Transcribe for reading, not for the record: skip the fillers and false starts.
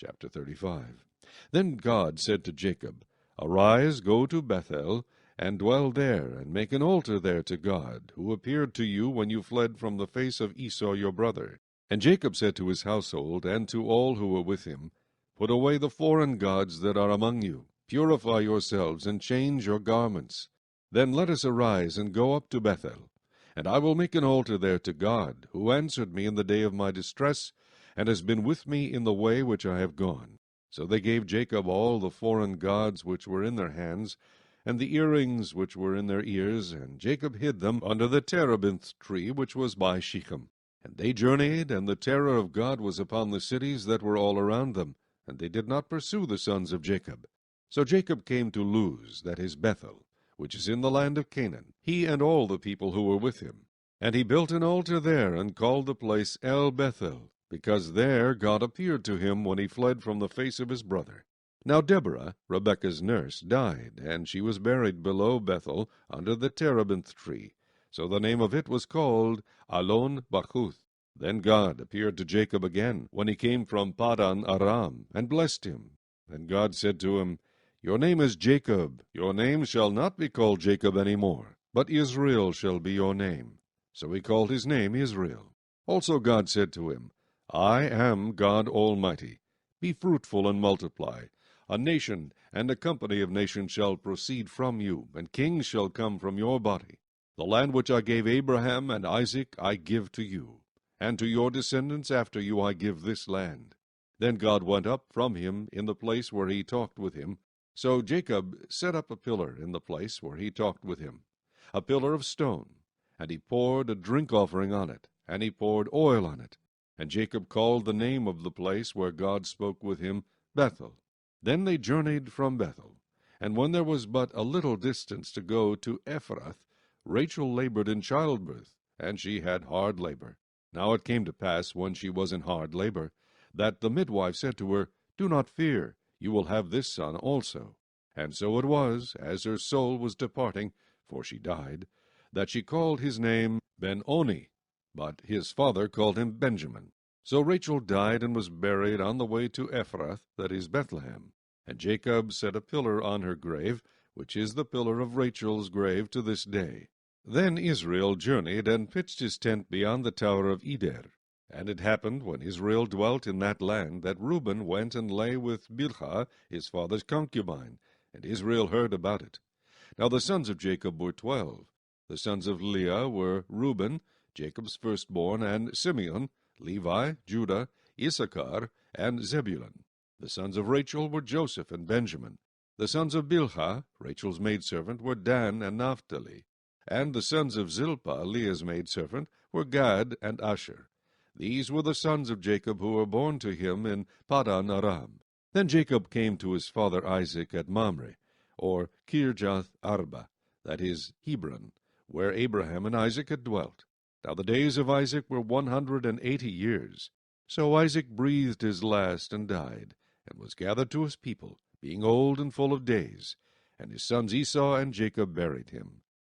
Chapter 35. Then God said to Jacob, Arise, go to Bethel, and dwell there, and make an altar there to God, who appeared to you when you fled from the face of Esau your brother. And Jacob said to his household, and to all who were with him, Put away the foreign gods that are among you, purify yourselves, and change your garments. Then let us arise and go up to Bethel. And I will make an altar there to God, who answered me in the day of my distress, and has been with me in the way which I have gone. So they gave Jacob all the foreign gods which were in their hands, and the earrings which were in their ears, and Jacob hid them under the terebinth tree which was by Shechem. And they journeyed, and the terror of God was upon the cities that were all around them, and they did not pursue the sons of Jacob. So Jacob came to Luz, that is Bethel, which is in the land of Canaan, he and all the people who were with him. And he built an altar there, and called the place El Bethel, because there God appeared to him when he fled from the face of his brother. Now Deborah, Rebekah's nurse, died, and she was buried below Bethel under the terebinth tree. So the name of it was called Alon Bachuth. Then God appeared to Jacob again, when he came from Padan Aram, and blessed him. And God said to him, Your name is Jacob. Your name shall not be called Jacob any more, but Israel shall be your name. So he called his name Israel. Also God said to him, I am God Almighty. Be fruitful and multiply. A nation and a company of nations shall proceed from you, and kings shall come from your body. The land which I gave Abraham and Isaac I give to you, and to your descendants after you I give this land. Then God went up from him in the place where he talked with him. So Jacob set up a pillar in the place where he talked with him, a pillar of stone, and he poured a drink offering on it, and he poured oil on it. And Jacob called the name of the place where God spoke with him Bethel. Then they journeyed from Bethel. And when there was but a little distance to go to Ephrath, Rachel labored in childbirth, and she had hard labor. Now it came to pass, when she was in hard labor, that the midwife said to her, Do not fear, you will have this son also. And so it was, as her soul was departing, for she died, that she called his name Ben-Oni, but his father called him Benjamin. So Rachel died and was buried on the way to Ephrath, that is Bethlehem. And Jacob set a pillar on her grave, which is the pillar of Rachel's grave to this day. Then Israel journeyed and pitched his tent beyond the tower of Eder. And it happened, when Israel dwelt in that land, that Reuben went and lay with Bilhah, his father's concubine, and Israel heard about it. Now the sons of Jacob were 12. The sons of Leah were Reuben, Jacob's firstborn, and Simeon, Levi, Judah, Issachar, and Zebulun. The sons of Rachel were Joseph and Benjamin. The sons of Bilhah, Rachel's maidservant, were Dan and Naphtali. And the sons of Zilpah, Leah's maidservant, were Gad and Asher. These were the sons of Jacob who were born to him in Padan Aram. Then Jacob came to his father Isaac at Mamre, or Kirjath Arba, that is Hebron, where Abraham and Isaac had dwelt. Now the days of Isaac were 180 years. So Isaac breathed his last and died, and was gathered to his people, being old and full of days. And his sons Esau and Jacob buried him.